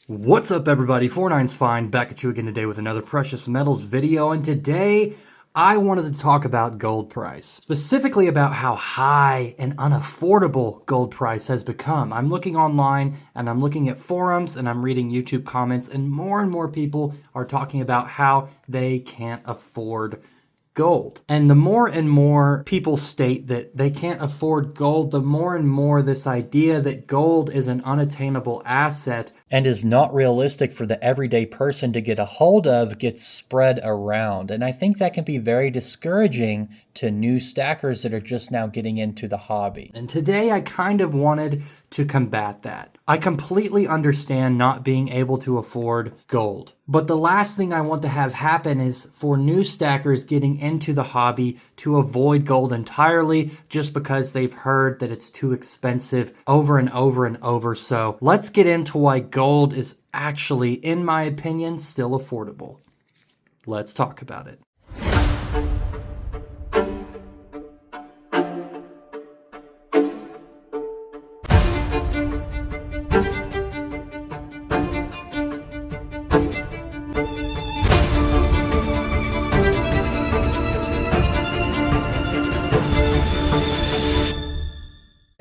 What's up, everybody? 49's Fine, back at you again today with another precious metals video, and today I wanted to talk about gold price, specifically about how high and unaffordable gold price has become. I'm looking online and I'm looking at forums and I'm reading YouTube comments, and more people are talking about how they can't afford gold. And the more and more people state that they can't afford gold, the more and more this idea that gold is an unattainable asset and is not realistic for the everyday person to get a hold of gets spread around. And I think that can be very discouraging to new stackers that are just now getting into the hobby. And today I kind of wanted to combat that. I completely understand not being able to afford gold. But the last thing I want to have happen is for new stackers getting into the hobby to avoid gold entirely just because they've heard that it's too expensive over and over and over. So let's get into why gold is actually, in my opinion, still affordable. Let's talk about it.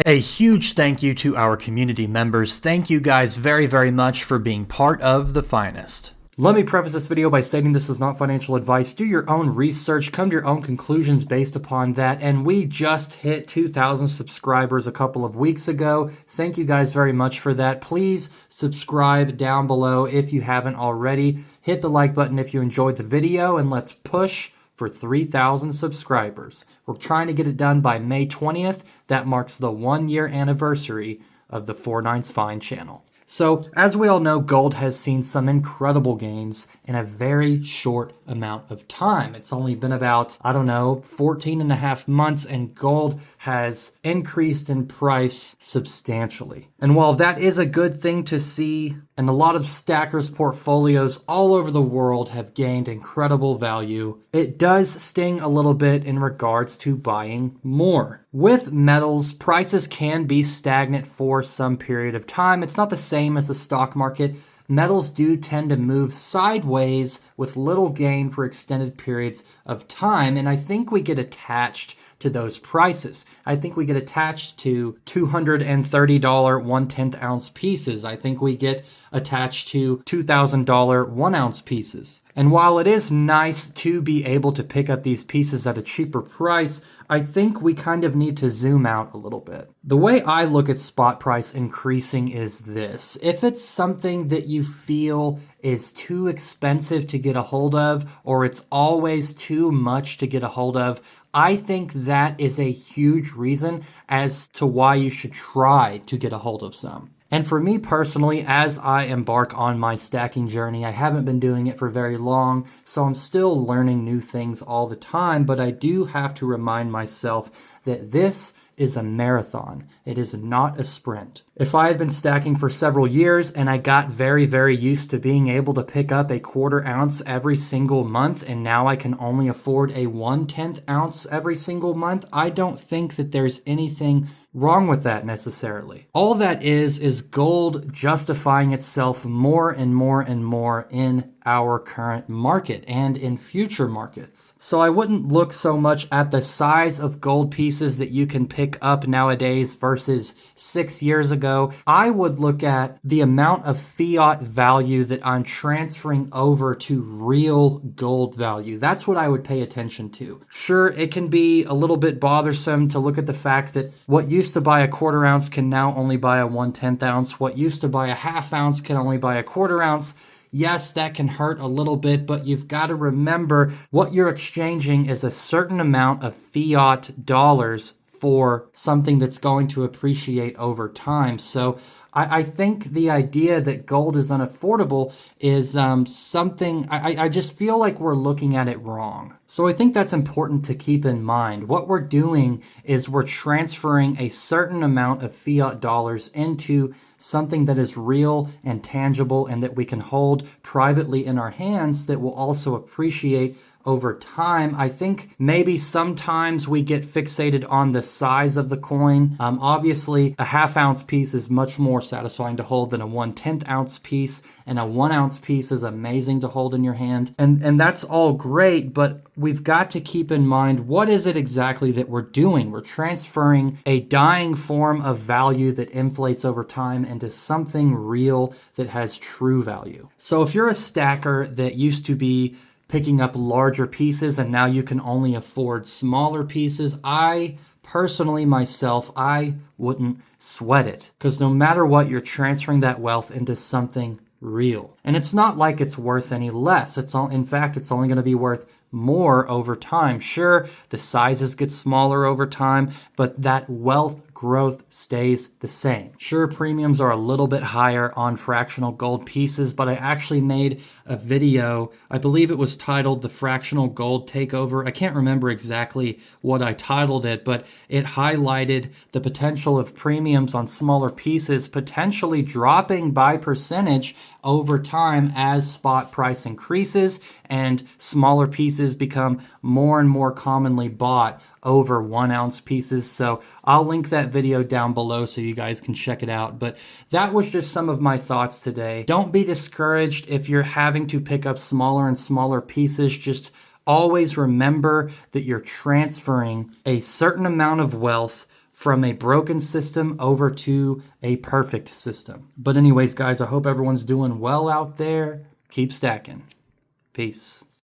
A huge thank you to our community members. Thank you guys very much for being part of the finest. Let me preface this video by stating this is not financial advice. Do your own research, come to your own conclusions based upon that. And we just hit 2,000 subscribers a couple of weeks ago. Thank you guys very much for that. Please subscribe down below if you haven't already. Hit the like button if you enjoyed the video, and let's push for 3,000 subscribers. We're trying to get it done by May 20th. That marks the 1-year anniversary of the 49's Fine channel. So, as we all know, gold has seen some incredible gains in a very short amount of time. It's only been about, 14 and a half months, and gold has increased in price substantially. And while that is a good thing to see, and a lot of stackers' portfolios all over the world have gained incredible value, it does sting a little bit in regards to buying more. With metals, prices can be stagnant for some period of time. It's not the same as the stock market. Metals do tend to move sideways with little gain for extended periods of time, and I think we get attached to those prices. I think we get attached to $230 1/10 ounce pieces. I think we get attached to $2,000 1 ounce pieces. And while it is nice to be able to pick up these pieces at a cheaper price, I think we kind of need to zoom out a little bit. The way I look at spot price increasing is this. If it's something that you feel is too expensive to get a hold of, or it's always too much to get a hold of, I think that is a huge reason as to why you should try to get a hold of some. And for me personally, as I embark on my stacking journey, I haven't been doing it for very long, so I'm still learning new things all the time, but I do have to remind myself that this is a marathon. It is not a sprint. If I had been stacking for several years and I got very used to being able to pick up a 1/4 ounce every single month, and now I can only afford a 1/10 ounce every single month, I don't think that there's anything wrong with that necessarily. All that is gold justifying itself more and more in our current market and in future markets. So I wouldn't look so much at the size of gold pieces that you can pick up nowadays versus 6 years ago. I would look at the amount of fiat value that I'm transferring over to real gold value. That's what I would pay attention to. Sure, it can be a little bit bothersome to look at the fact that what used to buy a 1/4 ounce can now only buy a 1/10 ounce. What used to buy a 1/2 ounce can only buy a 1/4 ounce. Yes, that can hurt a little bit, but you've got to remember what you're exchanging is a certain amount of fiat dollars for something that's going to appreciate over time. So I think the idea that gold is unaffordable is something, I just feel like we're looking at it wrong. So I think that's important to keep in mind. What we're doing is we're transferring a certain amount of fiat dollars into something that is real and tangible and that we can hold privately in our hands that will also appreciate over time. I think maybe sometimes we get fixated on the size of the coin. Obviously, a half-ounce piece is much more satisfying to hold than a 1/10 ounce piece, and a 1 ounce piece is amazing to hold in your hand. And that's all great, but we've got to keep in mind, what is it exactly that we're doing? We're transferring a dying form of value that inflates over time into something real that has true value. So if you're a stacker that used to be picking up larger pieces and now you can only afford smaller pieces, I personally myself, I wouldn't sweat it, because no matter what, you're transferring that wealth into something real. And it's not like it's worth any less. In fact, it's only going to be worth more over time. Sure, the sizes get smaller over time, but that wealth growth stays the same. Sure, premiums are a little bit higher on fractional gold pieces, but I actually made a video, I believe it was titled The Fractional Gold Takeover. I can't remember exactly what I titled it, but it highlighted the potential of premiums on smaller pieces potentially dropping by percentage over time as spot price increases and smaller pieces become more and more commonly bought over 1 ounce pieces. So I'll link that video down below so you guys can check it out. But that was just some of my thoughts today. Don't be discouraged if you're having to pick up smaller and smaller pieces. Just always remember that you're transferring a certain amount of wealth from a broken system over to a perfect system. But anyways, guys, I hope everyone's doing well out there. Keep stacking. Peace.